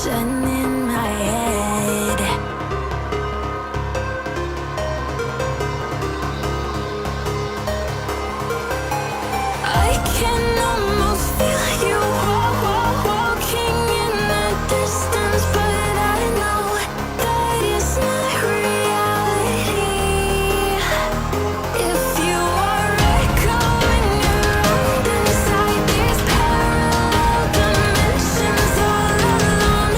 illusion in my head. I can almost feel you walking in the distance, but I know that it's not reality. If you are echoing around inside these parallel dimensions all alone,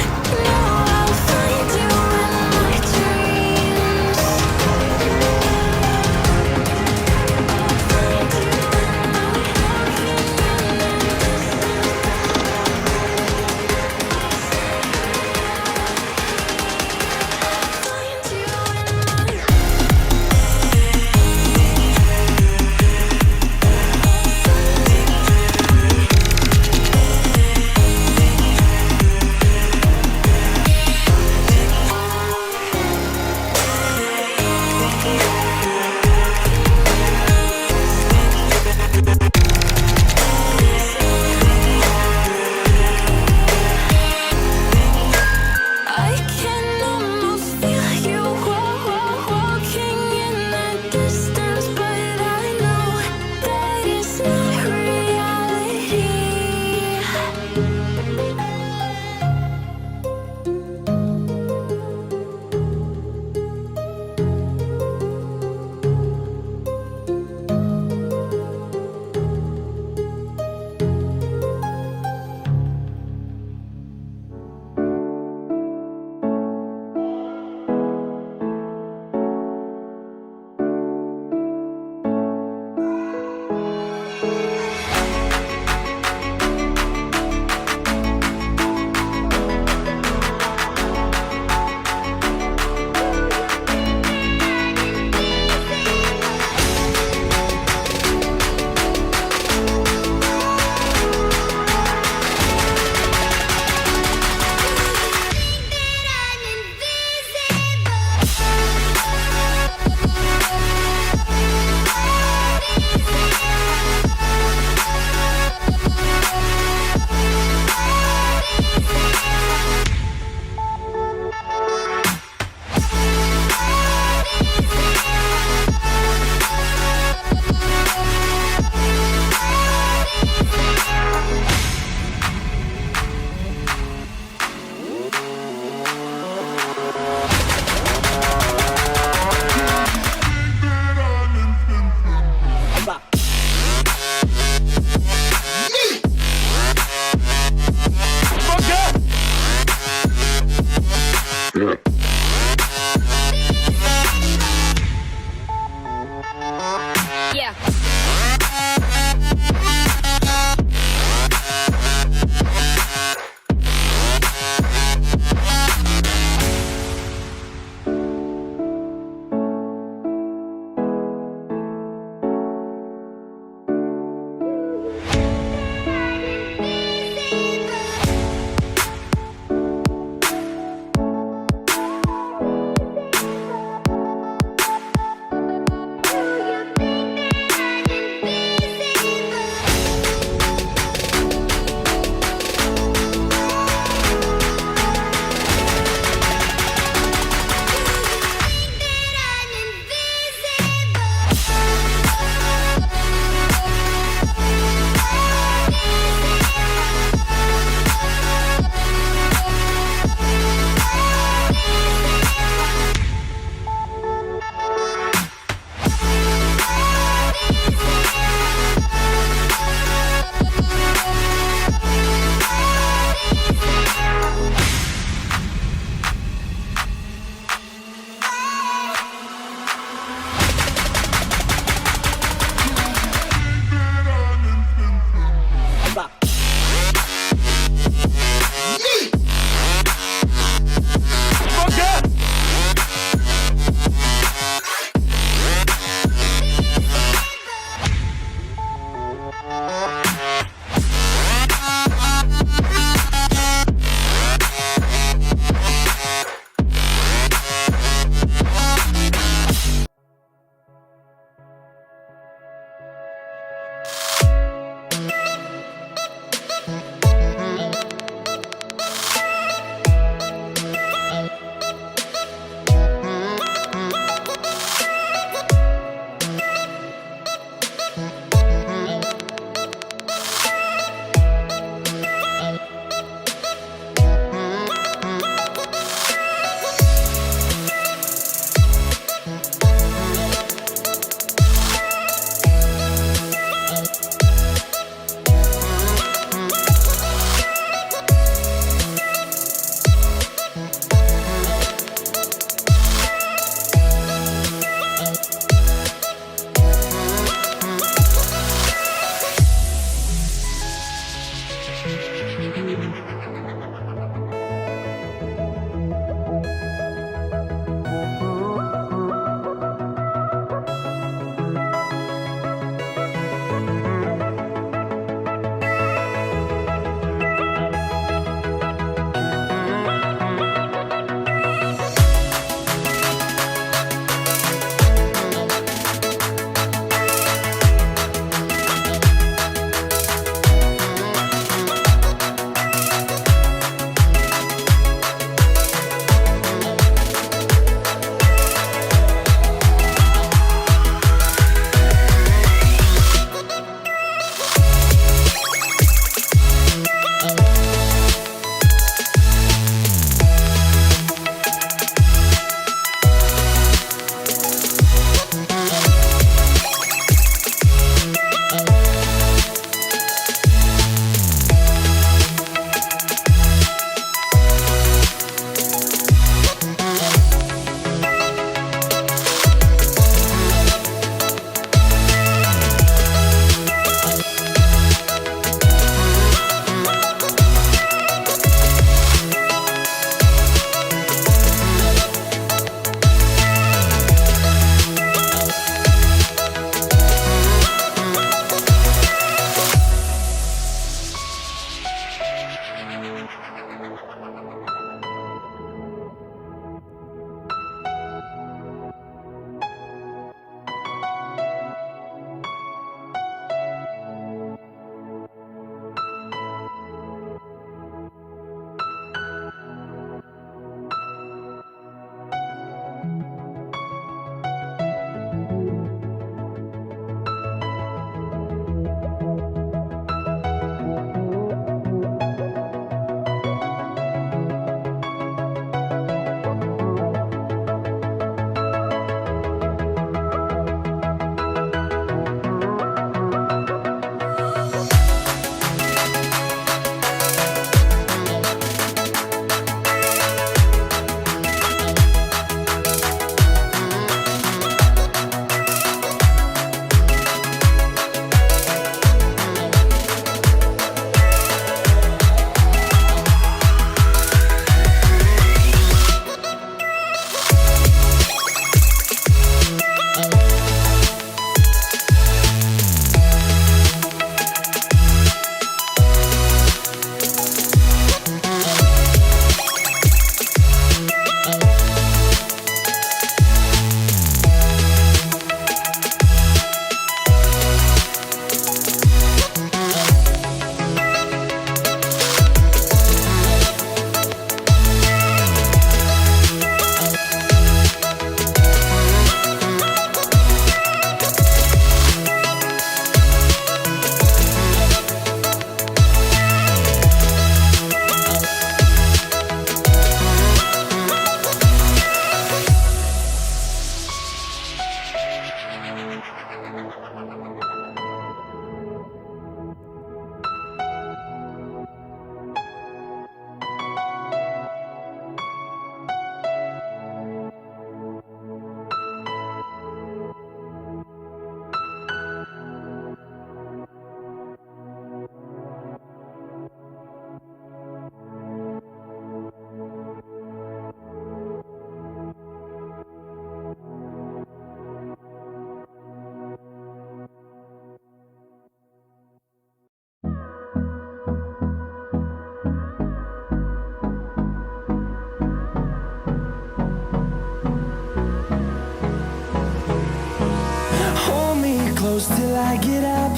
close till I get up.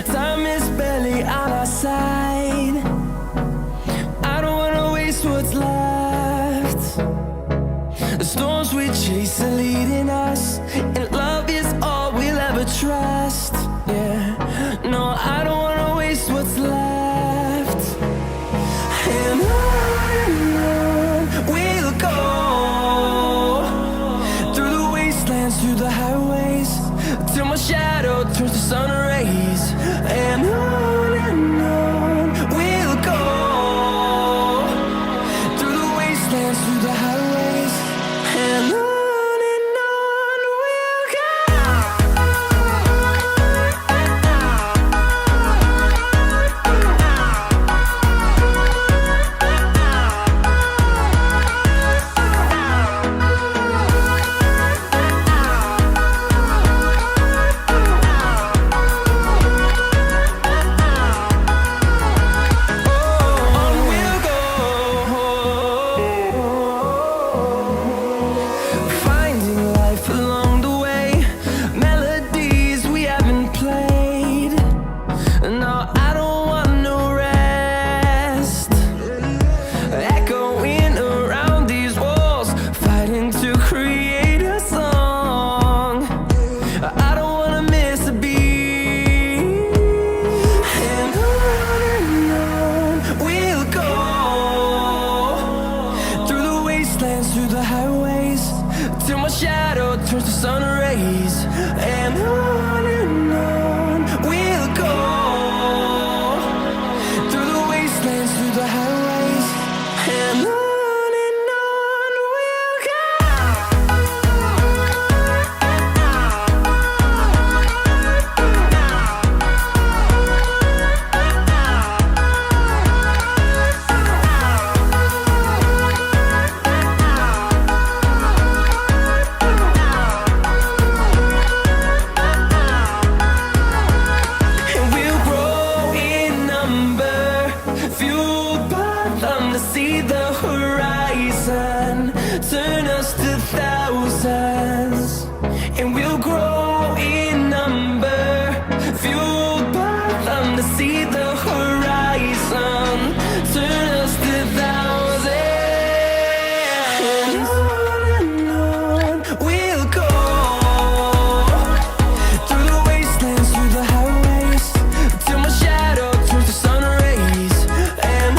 Time is barely on our side. I don't wanna waste what's left. The storms we chase are leading us, and love is all we'll ever trust. Yeah, no, I don't wanna waste what's left. And on we'll go, through the wastelands, through the highways, till my shadow turns to sun rays. And on we'll go, through the wastelands, through the highways, and on we'll go. Through the highways, till my shadow turns to sun rays. And on we'll go, through the wastelands, through the highways, and on we'll go. See the horizon turn us to thousands, and we'll grow in number, fueled by them. To see the horizon turn us to thousands, and on we'll go, through the wastelands, through the highways, till my shadow turns to sun rays. And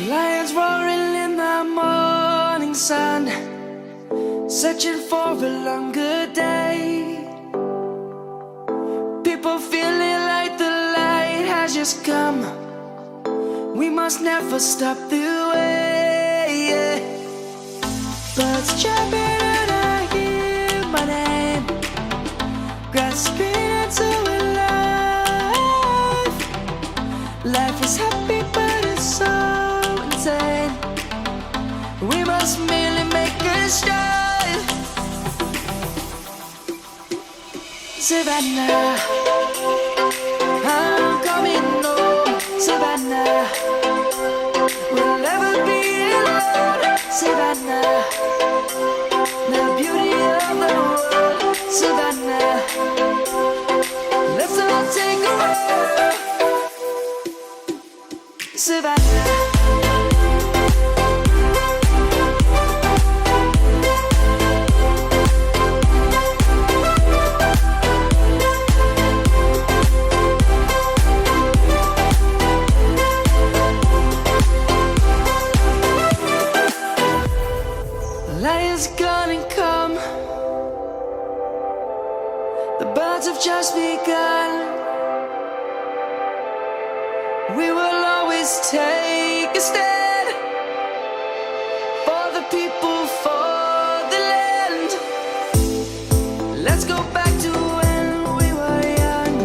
lions roaring in the morning sun, searching for a longer day. People feeling like the light has just come. We must never stop the way. Birds chirping and I hear my name, grasping into a life. Life is happy but it's so insane. We must merely make a start. Savannah, I'm coming home. Savannah, we'll never be alone. Savannah, the beauty of the world. Savannah, let's all take a walk. Savannah. Lion's gonna come. The birds have just begun. We will just take a stand for the people, for the land. Let's go back to when we were young.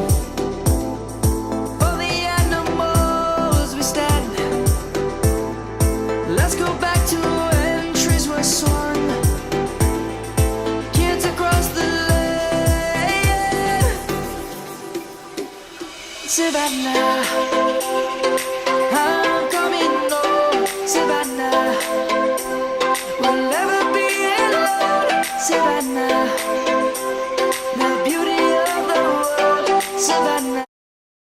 For the animals we stand. Let's go back to when trees were swung. Kids across the land. Savannah.